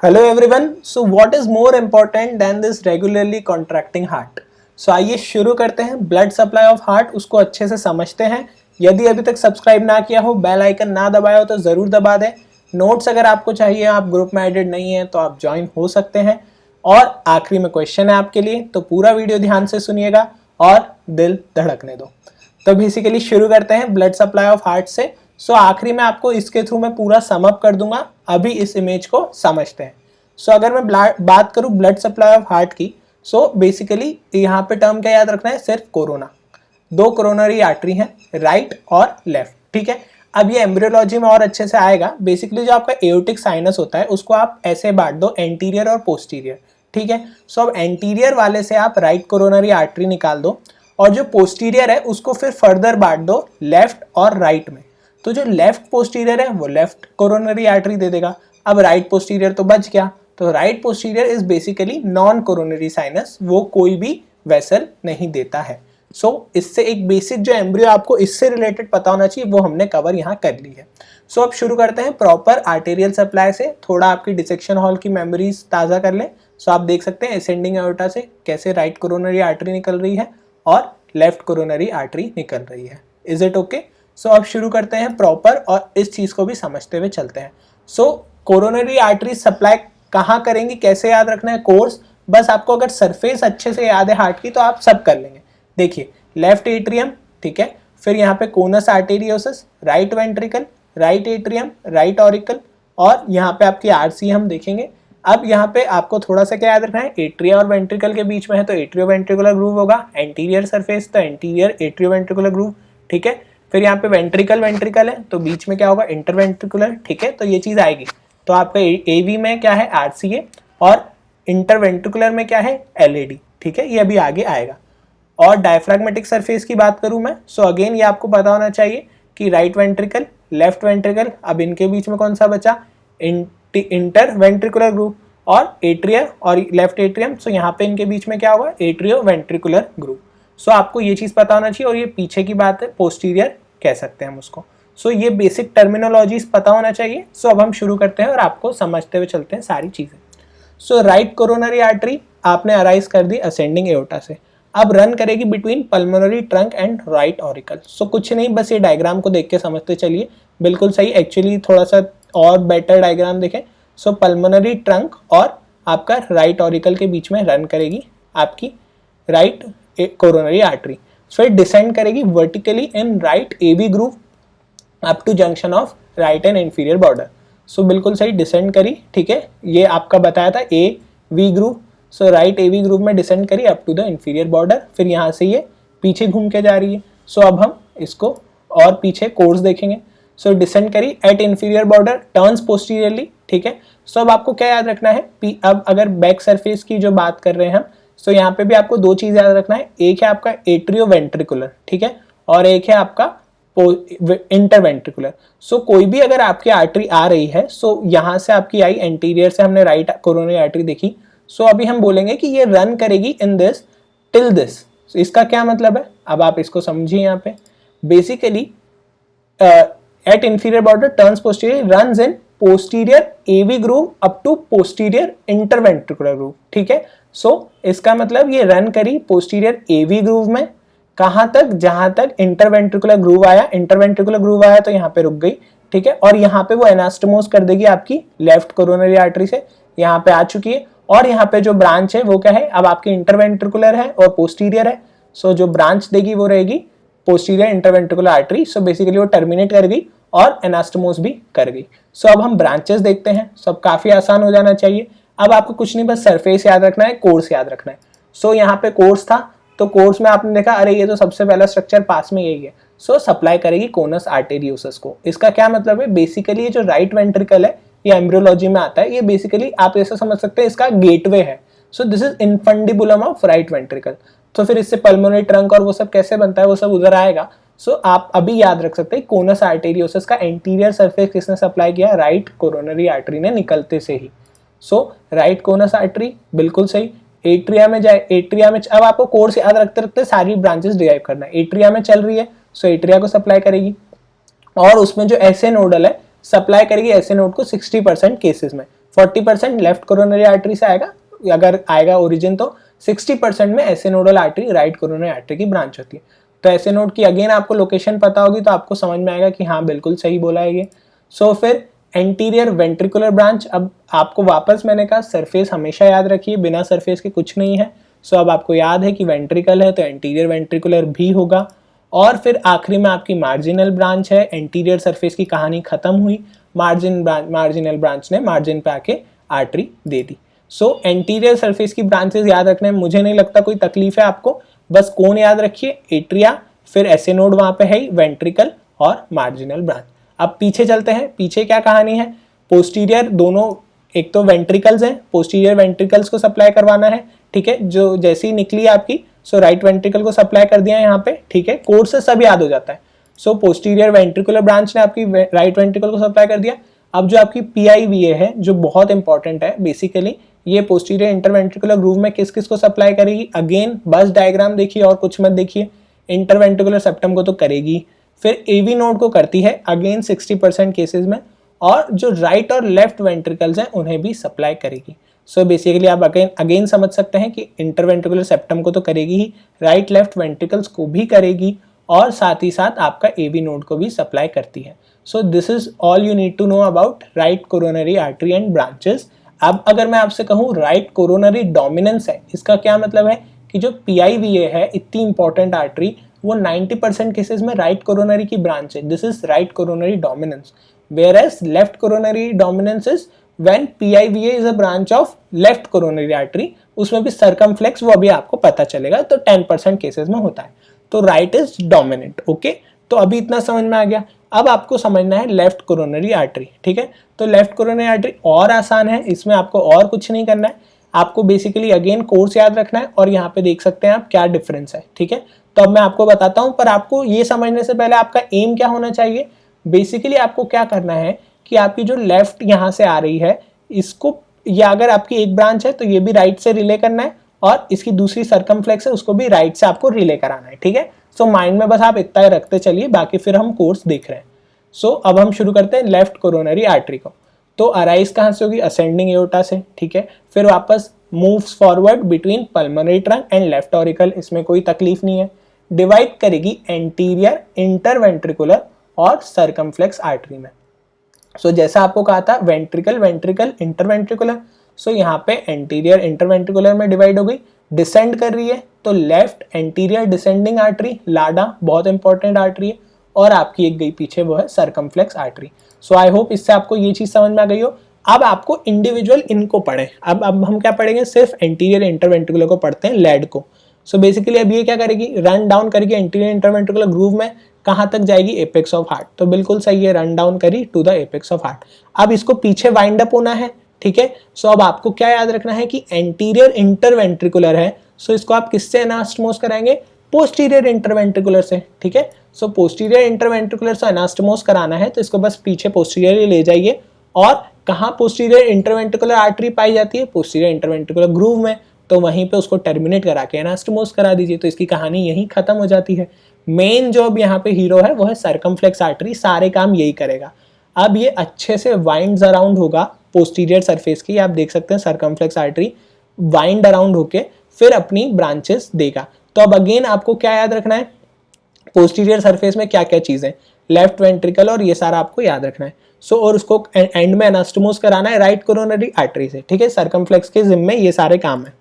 Hello everyone, so what is more important than this regularly contracting heart. So आइए शुरू करते हैं। Blood supply of heart उसको अच्छे से समझते हैं। यदि अभी तक सब्सक्राइब ना किया हो, बेल आइकन ना दबाया हो तो ज़रूर दबा दें। नोट्स अगर आपको चाहिए, आप ग्रुप में एडेड नहीं है तो आप ज्वाइन हो सकते हैं। और आखिरी में क्वेश्चन है आपके लिए, तो पूरा वीडियो ध्यान से सुनिएगा और दिल धड़कने दो। तो बेसिकली शुरू करते हैं ब्लड सप्लाई ऑफ हार्ट से। सो आखिरी में आपको इसके थ्रू मैं पूरा सम अप कर दूंगा। अभी इस इमेज को समझते हैं। सो अगर मैं बात करूं ब्लड सप्लाई ऑफ हार्ट की, सो बेसिकली यहाँ पे टर्म क्या याद रखना है, सिर्फ कोरोना। दो कोरोनरी आर्टरी हैं, राइट और लेफ्ट, ठीक है। अब ये एम्ब्रियोलॉजी में और अच्छे से आएगा। बेसिकली जो आपका एओर्टिक साइनस होता है उसको आप ऐसे बांट दो, एंटीरियर और पोस्टीरियर, ठीक है। सो अब एंटीरियर वाले से आप राइट कोरोनरी आर्टरी निकाल दो और जो पोस्टीरियर है उसको फिर फर्दर बांट दो लेफ्ट और राइट में। तो जो लेफ्ट पोस्टीरियर है वो लेफ्ट कोरोनरी आर्टरी दे देगा। अब राइट पोस्टीरियर तो बच गया। तो right posterior is basically non coronary sinus, वो कोई भी वेसल नहीं देता है। इससे एक बेसिक जो एम्ब्रियो आपको इससे रिलेटेड पता होना चाहिए वो हमने कवर यहाँ कर ली है। अब शुरू करते हैं प्रॉपर आर्टेरियल सप्लाई से। थोड़ा आपकी डिसेक्शन हॉल की मेमोरीज ताज़ा कर लें। आप देख सकते हैं असेंडिंग एओर्टा से कैसे राइट कोरोनरी आर्टरी निकल रही है और लेफ्ट कोरोनरी आर्टरी निकल रही है। Is it okay? अब शुरू करते हैं प्रॉपर और इस चीज़ को भी समझते हुए चलते हैं। कोरोनरी आर्टरी सप्लाई कहाँ करेंगी, कैसे याद रखना है कोर्स, बस आपको अगर सरफेस अच्छे से याद है हार्ट की तो आप सब कर लेंगे। देखिए, लेफ्ट एट्रियम, ठीक है, फिर यहाँ पे conus arteriosus, right ventricle, right atrium, right auricle, और यहाँ पे आपकी आरसी हम देखेंगे। अब यहाँ पे आपको थोड़ा सा क्या याद रखना है, एट्रिया और वेंट्रिकल के बीच में है तो एट्रियो वेंट्रिकुलर ग्रूव होगा। एंटीरियर सरफेस तो एंटीरियर एट्रियो वेंट्रिकुलर ग्रूव, ठीक है। फिर यहाँ पे वेंट्रिकल है तो बीच में क्या होगा, इंटरवेंट्रिकुलर, ठीक है। तो ये चीज़ आएगी। तो आपका एवी में क्या है, आरसीए, और इंटरवेंट्रिकुलर में क्या है, एलएडी, ठीक है। ये अभी आगे आएगा। और डायफ्रैग्मेटिक सरफेस की बात करूं मैं, अगेन ये आपको पता होना चाहिए कि राइट वेंट्रिकल, लेफ्ट वेंट्रिकल, अब इनके बीच में कौन सा बचा, इंटर वेंट्रिकुलर ग्रूव, और एट्रिया और लेफ्ट एट्रियम। यहाँ पे इनके बीच में क्या होगा, एट्रियो वेंट्रिकुलर ग्रूव। आपको ये चीज़ पता होना चाहिए। और ये पीछे की बात है, पोस्टीरियर कह सकते हैं हम उसको। ये बेसिक टर्मिनोलॉजीज पता होना चाहिए। अब हम शुरू करते हैं और आपको समझते हुए चलते हैं सारी चीज़ें। राइट कोरोनरी आर्टरी आपने अराइज कर दी असेंडिंग एओर्टा से। अब रन करेगी between pulmonary trunk and right auricle. कुछ नहीं, बस ये डायग्राम को देख के समझते चलिए। बिल्कुल सही, एक्चुअली थोड़ा सा और बेटर डायग्राम देखें। पल्मोनरी ट्रंक और आपका राइट ऑरिकल के बीच में रन करेगी आपकी राइट कोरोनरी आर्टरी। फिर डिसेंड करेगी vertically in right AV groove up to junction of right and inferior border. बिल्कुल सही, डिसेंड करी, ठीक है। ये आपका बताया था A V groove. Right A V groove में डिसेंड करी up to the inferior border. फिर यहाँ से ये पीछे घूम के जा रही है। अब हम इसको और पीछे कोर्स देखेंगे। डिसेंड करी at inferior border, turns posteriorly, ठीक है। अब आपको क्या याद रखना है, अब अगर बैक सरफेस की जो बात कर रहे हैं हम, यहाँ पे भी आपको दो चीज याद रखना है। एक है आपका एट्रियो वेंट्रिकुलर, ठीक है, और एक है आपका इंटरवेंट्रिकुलर। कोई भी अगर आपकी आर्टरी आ रही है, यहाँ से आपकी आई एंटीरियर से, हमने राइट कोरोनरी आर्टरी देखी। अभी हम बोलेंगे कि ये रन करेगी इन दिस टिल दिस। इसका क्या मतलब है, अब आप इसको समझिए। यहाँ पे basically at inferior border turns posterior, runs in posterior AV groove up to posterior interventricular groove, ठीक है। इसका मतलब ये रन करी पोस्टीरियर एवी ग्रूव में, कहां तक, जहां तक इंटरवेंट्रिकुलर ग्रूव आया। इंटरवेंट्रिकुलर ग्रूव आया तो यहाँ पे रुक गई, ठीक है। और यहाँ पे वो एनास्टोमोस कर देगी आपकी लेफ्ट कोरोनरी आर्टरी से, यहाँ पे आ चुकी है। और यहाँ पे जो ब्रांच है वो क्या है, अब आपकी इंटरवेंट्रिकुलर है और पोस्टीरियर है। जो ब्रांच देगी वो रहेगी पोस्टीरियर इंटरवेंट्रिकुलर आर्टरी। बेसिकली वो टर्मिनेट कर गई और एनास्टोमोस भी कर गई। अब हम ब्रांचेस देखते हैं। काफी आसान हो जाना चाहिए। अब आपको कुछ नहीं, बस सरफेस याद रखना है, कोर्स याद रखना है। यहाँ पे कोर्स था, तो कोर्स में आपने देखा, अरे ये तो सबसे पहला स्ट्रक्चर पास में यही है। सप्लाई करेगी कोनस आर्टेरियोसिस को। इसका क्या मतलब है, बेसिकली ये जो राइट वेंट्रिकल है, ये एम्ब्रियोलॉजी में आता है। ये बेसिकली आप ऐसा समझ सकते हैं, इसका गेटवे है। This is infundibulum of right ventricle. फिर इससे पल्मोनरी ट्रंक और वो सब कैसे बनता है, वो सब उधर आएगा। आप अभी याद रख सकते हैं, कोनस आर्टेरियोसिस का एंटीरियर सरफेस किसने सप्लाई किया, राइट कोरोनरी आर्टरी ने निकलते से ही। राइट कोनस आर्टरी, बिल्कुल सही। एट्रिया में जाए, एट्रिया में, अब आपको कोर्स याद रखते रखते सारी ब्रांचेस डिराइव करना है। एट्रिया में चल रही है, एट्रिया को सप्लाई करेगी। और उसमें जो एसए नोडल है, सप्लाई करेगी एसए नोड को 60% केसेस में। 40% लेफ्ट कोरोनरी आर्टरी से आएगा, अगर आएगा ओरिजिन तो 60% में ऐसे nodal artery right coronary artery की ब्रांच होती है। तो ऐसे नोड की अगेन आपको लोकेशन पता होगी तो आपको समझ में आएगा कि हाँ बिल्कुल सही बोला है ये। सो फिर एंटीरियर वेंट्रिकुलर ब्रांच, अब आपको वापस मैंने कहा सरफेस हमेशा याद रखिए, बिना सरफेस के कुछ नहीं है। सो अब आपको याद है कि वेंट्रिकल है तो एंटीरियर वेंट्रिकुलर भी होगा। और फिर आखिरी में आपकी मार्जिनल ब्रांच है, एंटीरियर सरफेस की कहानी खत्म हुई, मार्जिनल ब्रांच ने मार्जिन पे आके आर्टरी दे दी। सो एंटीरियर सरफेस की ब्रांचेस याद रखने में मुझे नहीं लगता कोई तकलीफ है आपको, बस कौन याद रखिए, एट्रिया, फिर ऐसे नोड वहां पे है वेंट्रिकल और मार्जिनल ब्रांच। अब पीछे चलते हैं, पीछे क्या कहानी है, पोस्टीरियर दोनों, एक तो वेंट्रिकल्स हैं, पोस्टीरियर वेंट्रिकल्स को सप्लाई करवाना है, ठीक है, जो जैसी ही निकली आपकी सो राइट वेंट्रिकल को सप्लाई कर दिया यहाँ पे, ठीक है, कोर्स से सब याद हो जाता है। सो पोस्टीरियर वेंट्रिकुलर ब्रांच ने आपकी राइट वेंट्रिकल को सप्लाई कर दिया। अब जो आपकी PIVA है जो बहुत इंपॉर्टेंट है, बेसिकली ये पोस्टीरियर इंटरवेंट्रिकुलर ग्रूव में किस किस को सप्लाई करेगी, अगेन बस डायग्राम देखिए और कुछ मत देखिए, इंटरवेंट्रिकुलर सेप्टम को तो करेगी, फिर AV नोड को करती है अगेन 60% केसेस में, और जो राइट और लेफ्ट वेंट्रिकल्स हैं उन्हें भी सप्लाई करेगी। सो बेसिकली आप अगेन समझ सकते हैं कि इंटरवेंट्रिकुलर सेप्टम को तो करेगी ही, राइट लेफ्ट वेंट्रिकल्स को भी करेगी, और साथ ही साथ आपका AV नोड को भी सप्लाई करती है। So this is all you need to know about right coronary artery and branches. अब अगर मैं आपसे कहूँ राइट कोरोनरी डोमिनेंस है, इसका क्या मतलब है कि जो PIVA है इतनी इंपॉर्टेंट आर्टरी, वो 90% केसेस में राइट कोरोनरी की ब्रांच है, this is right coronary dominance. Whereas left coronary dominance is when PIVA is a branch of left coronary artery, उसमें भी circumflex वो अभी आपको पता चलेगा, तो 10% केसेस में होता है, तो राइट इज डोमिनेंट। ओके, तो अभी इतना समझ में आ गया। अब आपको समझना है लेफ्ट कोरोनरी आर्टरी, ठीक है, तो लेफ्ट कोरोनरी आर्टरी और आसान है, इसमें आपको और कुछ नहीं करना है, आपको बेसिकली अगेन कोर्स याद रखना है, और यहाँ पे देख सकते हैं आप क्या डिफरेंस है, ठीक है। तो अब मैं आपको बताता हूँ, पर आपको ये समझने से पहले आपका एम क्या होना चाहिए, बेसिकली आपको क्या करना है कि आपकी जो लेफ्ट यहाँ से आ रही है इसको, या अगर आपकी एक ब्रांच है तो ये भी राइट से रिले करना है, और इसकी दूसरी सर्कमफ्लेक्स है उसको भी राइट से आपको रिले कराना है, ठीक है। सो माइंड में बस आप इतना रखते चलिए, बाकी फिर हम कोर्स देख रहे हैं। सो अब हम शुरू करते हैं लेफ्ट कोरोनरी आर्टरी को। तो अराइज कहाँ से होगी, असेंडिंग एओर्टा से, ठीक है, फिर वापस moves forward between pulmonary trunk and left auricle, इसमें कोई तकलीफ नहीं है, डिवाइड करेगी एंटीरियर इंटरवेंट्रिकुलर और सर्कमफ्लेक्स आर्टरी में। सो जैसा आपको कहा था वेंट्रिकल वेंट्रिकल इंटरवेंट्रिकुलर, सो यहाँ पे एंटीरियर इंटरवेंट्रिकुलर में डिवाइड हो गई, डिसेंड कर रही है तो लेफ्ट एंटीरियर डिसेंडिंग आर्टरी, लाडा बहुत इंपॉर्टेंट आर्टरी है, और आपकी एक गई पीछे वो है circumflex artery. So I hope इससे आपको ये चीज समझ में आ गई हो। अब आपको इंडिविजुअल इनको पढ़े, अब हम क्या पढ़ेंगे, सिर्फ एंटीरियर इंटरवेंट्रिकुलर को पढ़ते हैं, लेड को। सो बेसिकली अब ये क्या करेगी, रन डाउन करेगी एंटीरियर इंटरवेंट्रिकुलर ग्रूव में, कहाँ तक जाएगी, एपेक्स ऑफ हार्ट, तो बिल्कुल सही है, रन डाउन करी to the apex of heart. अब इसको पीछे वाइंड अप होना है, ठीक है। सो अब आपको क्या याद रखना है कि एंटीरियर इंटरवेंट्रिकुलर है, सो इसको आप किससे एनास्टमोस कराएंगे, पोस्टीरियर इंटरवेंट्रिकुलर से, ठीक है। सो पोस्टीरियर इंटरवेंट्रिकुलर से एनास्टमोस कराना है तो इसको बस पीछे पोस्टीरियर ले जाइए, और कहाँ पोस्टीरियर इंटरवेंट्रिकुलर आर्टरी पाई जाती है, पोस्टीरियर इंटरवेंट्रिकुलर ग्रूव में, तो वहीं पे उसको टर्मिनेट करा के एनास्टमोस करा दीजिए, तो इसकी कहानी यहीं खत्म हो जाती है। मेन जो अब यहाँ पे हीरो है वो है सर्कमफ्लेक्स आर्टरी, सारे काम यही करेगा। अब ये अच्छे से वाइंड्स अराउंड होगा पोस्टीरियर सरफेस की, आप देख सकते हैं सर्कमफ्लेक्स आर्टरी वाइंड अराउंड होके फिर अपनी ब्रांचेस देगा। तो अब अगेन आपको क्या याद रखना है, पोस्टीरियर सरफेस में क्या क्या चीजें, लेफ्ट वेंट्रिकल और ये सारा आपको याद रखना है। सो और उसको एंड में एनास्टमोस कराना है राइट कोरोनरी आर्टरी से, ठीक है, सर्कमफ्लेक्स के जिम्मे ये सारे काम है।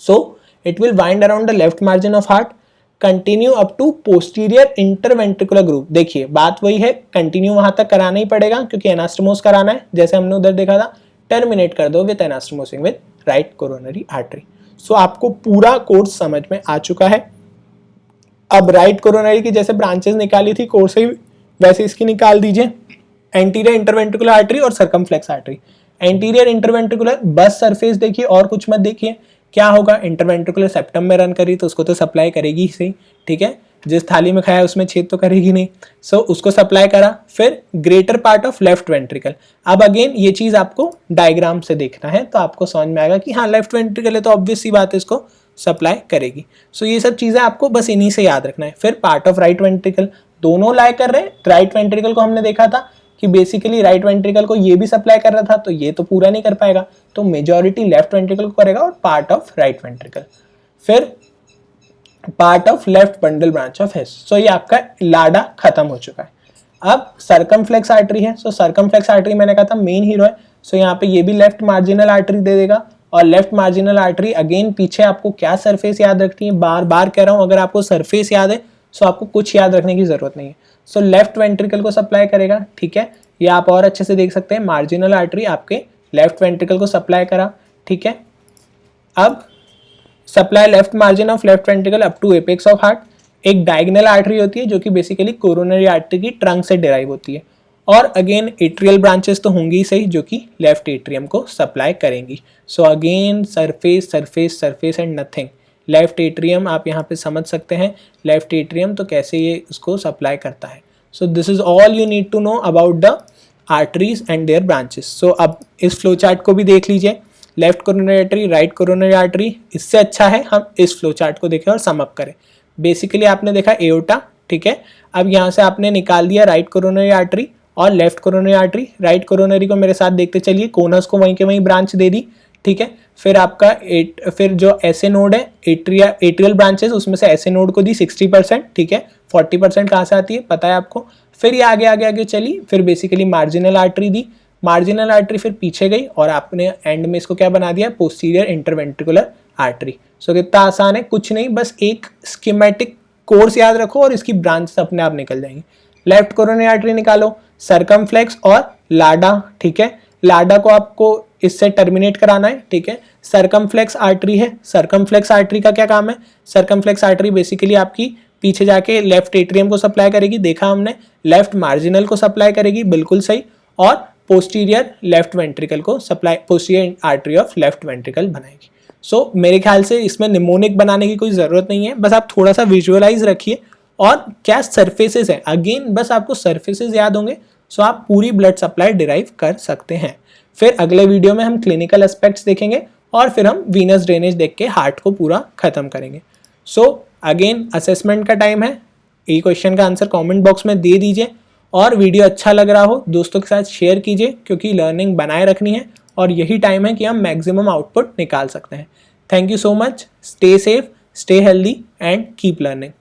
So it will wind around the left margin of heart, continue up to posterior interventricular groove. देखिए बात वही है, कंटिन्यू वहां तक कराना ही पड़ेगा क्योंकि एनास्टमोस कराना है, जैसे हमने उधर देखा था, टर्मिनेट कर दो with anastomosing with right coronary artery. So आपको पूरा कोर्स समझ में आ चुका है। अब राइट कोरोनरी की जैसे ब्रांचेस निकाली थी कोर्स से वैसे इसकी निकाल दीजिए, एंटीरियर इंटरवेंट्रिकुलर आर्टरी और सर्कमफ्लेक्स आर्टरी। एंटीरियर इंटरवेंट्रिकुलर बस सरफेस देखिए और कुछ मत देखिए, क्या होगा, इंटरवेंट्रिकुलर सेप्टम में रन करी तो उसको तो सप्लाई करेगी ही सही, ठीक है, जिस थाली में खाया उसमें छेद तो करेगी नहीं। सो उसको सप्लाई करा, फिर greater part of left ventricle. अब अगेन ये चीज आपको डायग्राम से देखना है तो आपको समझ में आएगा कि हाँ लेफ्ट वेंट्रिकल है तो ऑब्वियस सी बात है इसको सप्लाई करेगी। सो ये सब चीजें आपको बस इन्हीं से याद रखना है। फिर पार्ट ऑफ राइट वेंट्रिकल, दोनों लाई कर रहे हैं, राइट वेंट्रिकल को हमने देखा था कि बेसिकली राइट वेंट्रिकल को ये भी सप्लाई कर रहा था, तो ये तो पूरा नहीं कर पाएगा, तो मेजॉरिटी लेफ्ट वेंट्रिकल को करेगा और पार्ट ऑफ राइट वेंट्रिकल, फिर part of left bundle branch of His. So ये आपका लाडा खत्म हो चुका है। अब सर्कमफ्लेक्स आर्टरी है। सो सर्कमफ्लेक्स आर्टरी मैंने कहा था मेन हीरो है। सो यहाँ पे ये भी लेफ्ट मार्जिनल आर्टरी दे देगा, और लेफ्ट मार्जिनल आर्टरी अगेन पीछे आपको क्या सरफेस याद रखनी है, बार बार कह रहा हूँ, अगर आपको सरफेस याद है सो आपको कुछ याद रखने की जरूरत नहीं है। सो लेफ्ट वेंट्रिकल को सप्लाई करेगा, ठीक है, ये आप और अच्छे से देख सकते हैं, मार्जिनल आर्टरी आपके लेफ्ट वेंट्रिकल को सप्लाई करा, ठीक है। अब supply left margin of left ventricle up to apex of heart. एक डायगोनल आर्टरी होती है जो कि बेसिकली कोरोनरी आर्टरी की ट्रंक से डिराइव होती है, और अगेन एट्रियल ब्रांचेस तो होंगी ही सही जो कि लेफ्ट एट्रियम को सप्लाई करेंगी। So again surface surface surface and nothing. Left atrium आप यहाँ पे समझ सकते हैं, लेफ्ट एट्रियम तो कैसे ये उसको सप्लाई करता है। So this is all you need to know about the arteries and their branches. So अब इस फ्लो चार्ट को भी देख लीजिए, left coronary artery, right coronary artery. इससे अच्छा है हम इस फ्लो चार्ट को देखें और सम अप करें। बेसिकली आपने देखा एओर्टा, ठीक है, अब यहाँ से आपने निकाल दिया राइट कोरोनरी आर्टरी और left coronary artery. Right coronary को मेरे साथ देखते चलिए, कोनस को वहीं के वहीं ब्रांच दे दी, ठीक है। फिर आपका फिर जो एसे नोड है, एट्रियल ब्रांचेस, उसमें से एसे नोड को दी 60%, ठीक है। 40% कहाँ से आती है पता है आपको। फिर ये आगे आगे आगे चली, फिर बेसिकली मार्जिनल आर्टरी दी, मार्जिनल आर्टरी फिर पीछे गई और आपने एंड में इसको क्या बना दिया, पोस्टीरियर इंटरवेंट्रिकुलर आर्टरी। सो कितना आसान है, कुछ नहीं, बस एक स्कीमेटिक कोर्स याद रखो और इसकी ब्रांच अपने आप निकल जाएंगी। लेफ्ट कोरोनरी आर्टरी निकालो, सर्कमफ्लेक्स और लाडा, ठीक है। लाडा को आपको इससे टर्मिनेट कराना है, ठीक है। सर्कमफ्लेक्स आर्टरी है, सर्कमफ्लेक्स आर्टरी का क्या काम है, सर्कमफ्लेक्स आर्टरी बेसिकली आपकी पीछे जाके लेफ्ट एट्रियम को सप्लाई करेगी, देखा हमने, लेफ्ट मार्जिनल को सप्लाई करेगी, बिल्कुल सही, और पोस्टीरियर लेफ्ट वेंट्रिकल को supply, posterior artery of left ventricle बनाएगी। सो मेरे ख्याल से इसमें निमोनिक बनाने की कोई जरूरत नहीं है, बस आप थोड़ा सा विजुअलाइज रखिए। और क्या सरफेसेस है, अगेन बस आपको सरफेसेस याद होंगे, सो आप पूरी ब्लड सप्लाई डिराइव कर सकते हैं। फिर अगले वीडियो में हम क्लिनिकल एस्पेक्ट्स देखेंगे और फिर हम वीनस ड्रेनेज देख के हार्ट को पूरा खत्म करेंगे। सो अगेन असेसमेंट का टाइम है, ये क्वेश्चन का आंसर कमेंट बॉक्स में दे दीजिए, और वीडियो अच्छा लग रहा हो दोस्तों के साथ शेयर कीजिए, क्योंकि लर्निंग बनाए रखनी है और यही टाइम है कि हम मैक्सिमम आउटपुट निकाल सकते हैं। Thank you so much, stay safe, stay healthy and keep learning.